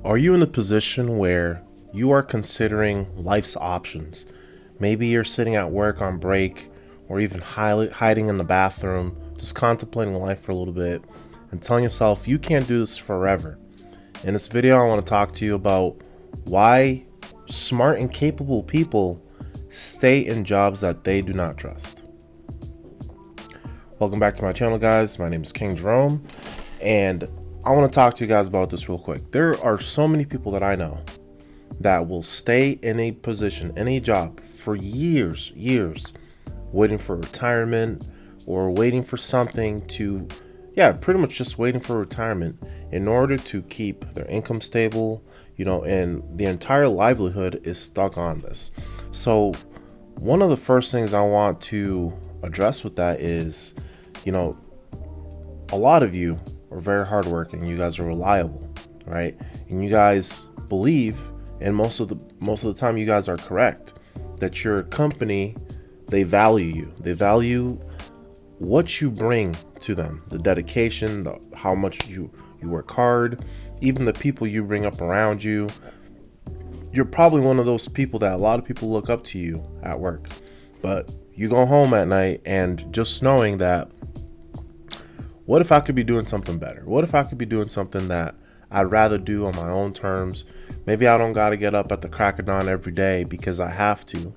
Are you in a position where you are considering life's options? Maybe you're sitting at work on break or even hiding in the bathroom, just contemplating life for a little bit and telling yourself you can't do this forever. In this video, I want to talk to you about why smart and capable people stay in jobs that they do not trust. Welcome back to my channel, guys. My name is King Jerome, and I want to talk to you guys about this real quick. There are so many people that I know that will stay in a position, in a job for years, waiting for retirement or waiting for something to, pretty much just waiting for retirement in order to keep their income stable, and the entire livelihood is stuck on this. So one of the first things I want to address with that is, a lot of you are very hardworking. You guys are reliable, right? And you guys believe, and most of the time you guys are correct, that your company, they value you. They value what you bring to them, the dedication, how much you work hard, even the people you bring up around you. You're probably one of those people that a lot of people look up to you at work, but you go home at night and just knowing that, what if I could be doing something better? What if I could be doing something that I'd rather do on my own terms? Maybe I don't got to get up at the crack of dawn every day because I have to.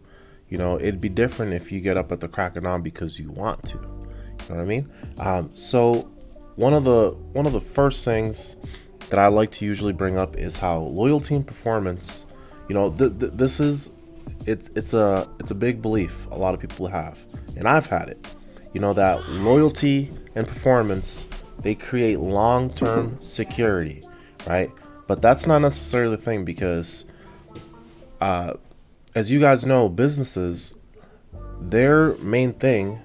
It'd be different if you get up at the crack of dawn because you want to. You know what I mean? So one of the first things that I like to usually bring up is how loyalty and performance. This is it's a big belief a lot of people have, and I've had it. That loyalty and performance, they create long-term security, right? But that's not necessarily the thing, because as you guys know, businesses, their main thing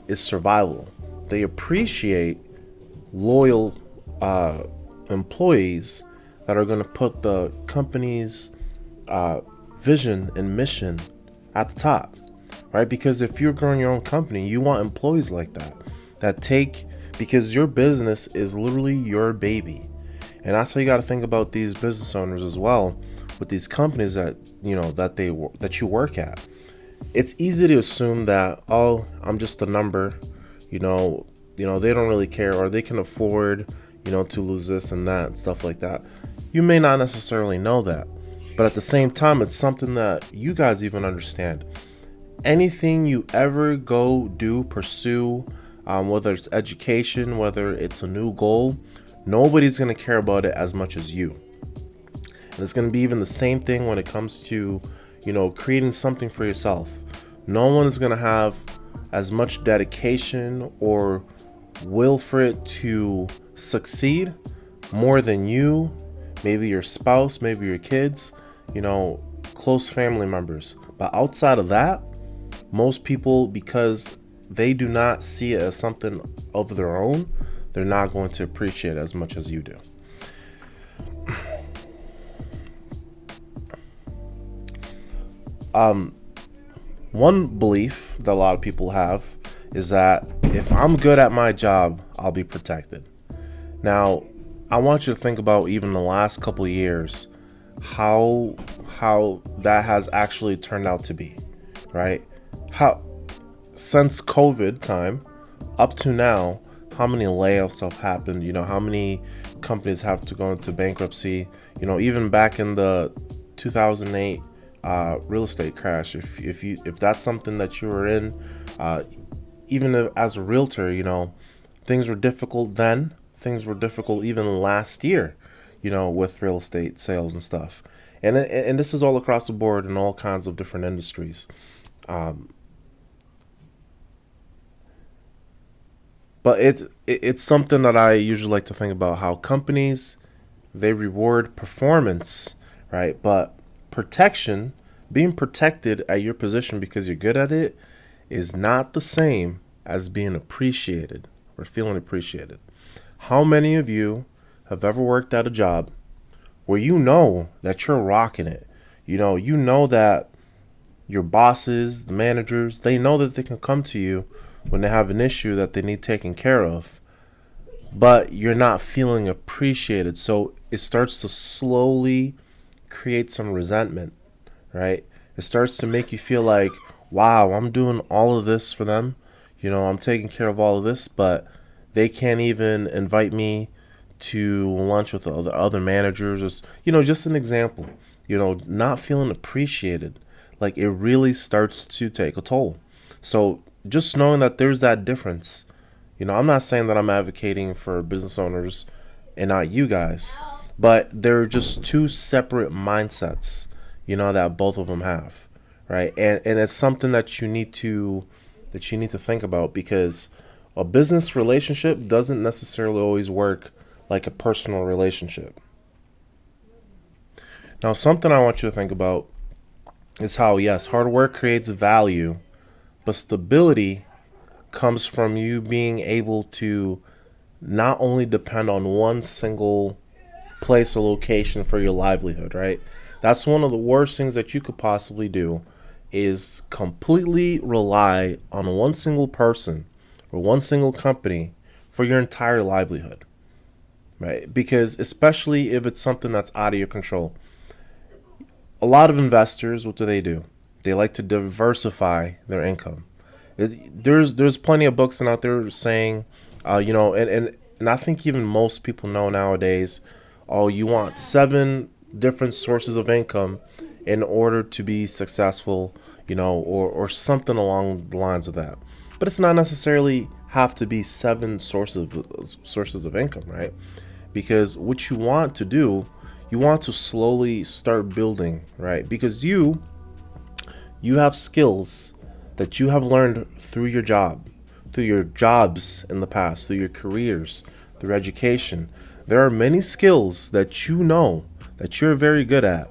is survival. They appreciate loyal employees that are going to put the company's vision and mission at the top, right? Because if you're growing your own company, you want employees like that take, because your business is literally your baby. And that's how you got to think about these business owners as well, with these companies that you work at. It's easy to assume that, oh, I'm just a number, they don't really care, or they can afford, to lose this and that and stuff like that. You may not necessarily know that, but at the same time, it's something that you guys even understand. Anything you ever pursue, whether it's education, whether it's a new goal, nobody's going to care about it as much as you. And it's going to be even the same thing when it comes to, creating something for yourself. No one is going to have as much dedication or will for it to succeed more than you, maybe your spouse, maybe your kids, close family members. But outside of that, most people, because they do not see it as something of their own, they're not going to appreciate it as much as you do. One belief that a lot of people have is that if I'm good at my job, I'll be protected. Now, I want you to think about even the last couple of years, how that has actually turned out to be, right? How since COVID time up to now, how many layoffs have happened? How many companies have to go into bankruptcy? Even back in the 2008 real estate crash, if that's something that you were in, even as a realtor, things were difficult then. Things were difficult even last year, with real estate sales and stuff. And this is all across the board in all kinds of different industries. But it's something that I usually like to think about, how companies, they reward performance, right? But protection, being protected at your position because you're good at it, is not the same as being appreciated or feeling appreciated. How many of you have ever worked at a job where that you're rocking it? You know that your bosses, the managers, they know that they can come to you when they have an issue that they need taken care of. but you're not feeling appreciated. So it starts to slowly create some resentment, right? It starts to make you feel like, wow, I'm doing all of this for them. I'm taking care of all of this, but they can't even invite me to lunch with the other managers. Just an example. Not feeling appreciated. Like, it really starts to take a toll. So just knowing that there's that difference. I'm not saying that I'm advocating for business owners and not you guys, but they're just two separate mindsets, that both of them have, right? And it's something that you need to think about, because a business relationship doesn't necessarily always work like a personal relationship. Now, something I want you to think about is how, yes, hard work creates value, but stability comes from you being able to not only depend on one single place or location for your livelihood, right? That's one of the worst things that you could possibly do, is completely rely on one single person or one single company for your entire livelihood, right? Because especially if it's something that's out of your control. A lot of investors, what do? They like to diversify their income. There's plenty of books out there saying, and I think even most people know nowadays, oh, you want 7 different sources of income in order to be successful, or something along the lines of that. But it's not necessarily have to be 7 sources of income, right? Because what you want to do, you want to slowly start building, right? Because you have skills that you have learned through your jobs in the past, through your careers, through education. There are many skills that that you're very good at,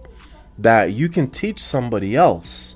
that you can teach somebody else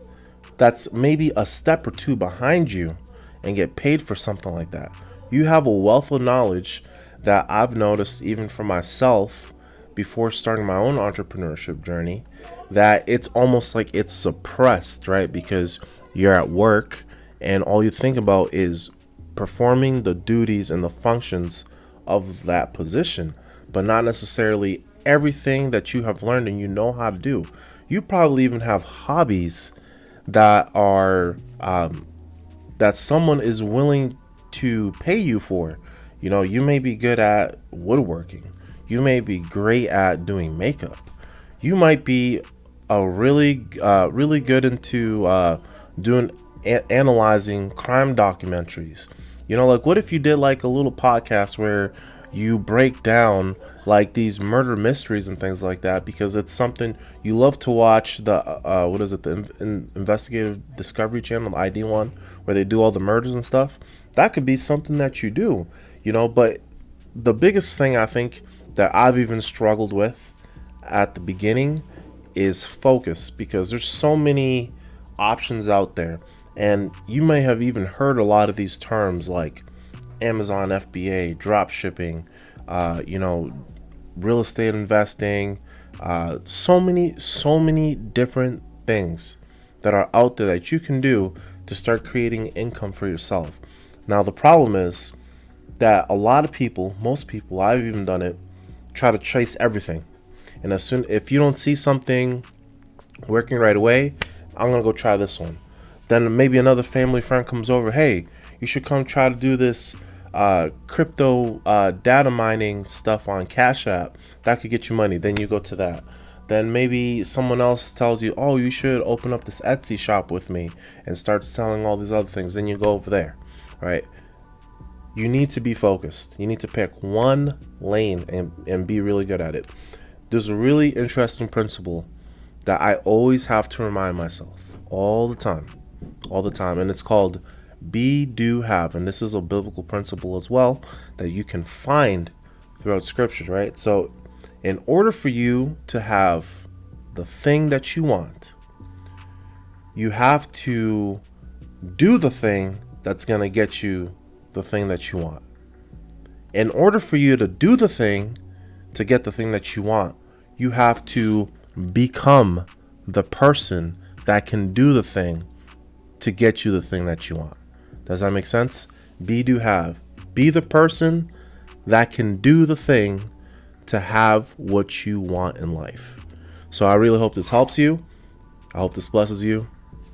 that's maybe a step or two behind you, and get paid for something like that. You have a wealth of knowledge that I've noticed even for myself before starting my own entrepreneurship journey, that it's almost like it's suppressed, right? Because you're at work and all you think about is performing the duties and the functions of that position, but not necessarily everything that you have learned and how to do. You probably even have hobbies that are that someone is willing to pay you for. You may be good at woodworking. You may be great at doing makeup. You might be a really good into doing analyzing crime documentaries. Like, what if you did like a little podcast where you break down like these murder mysteries and things like that, because it's something you love to watch. The what is it, the investigative discovery channel, the ID one, where they do all the murders and stuff. That could be something that you do, but the biggest thing I think that I've even struggled with at the beginning is focus, because there's so many options out there, and you may have even heard a lot of these terms like Amazon FBA, drop shipping, real estate investing, so many different things that are out there that you can do to start creating income for yourself. Now, the problem is that a lot of people, most people, I've even done it, try to chase everything. And if you don't see something working right away, I'm going to go try this one. Then maybe another family friend comes over, hey, you should come try to do this crypto data mining stuff on Cash App. That could get you money. Then you go to that. Then maybe someone else tells you, oh, you should open up this Etsy shop with me and start selling all these other things. Then you go over there, right? You need to be focused. You need to pick one lane and be really good at it. There's a really interesting principle that I always have to remind myself all the time, and it's called be, do, have. And this is a biblical principle as well that you can find throughout scripture, right? So in order for you to have the thing that you want, you have to do the thing that's going to get you the thing that you want. In order for you to do the thing to get the thing that you want, you have to become the person that can do the thing to get you the thing that you want. Does that make sense? Be, do, have. Be the person that can do the thing to have what you want in life. So I really hope this helps you. I hope this blesses you,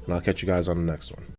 and I'll catch you guys on the next one.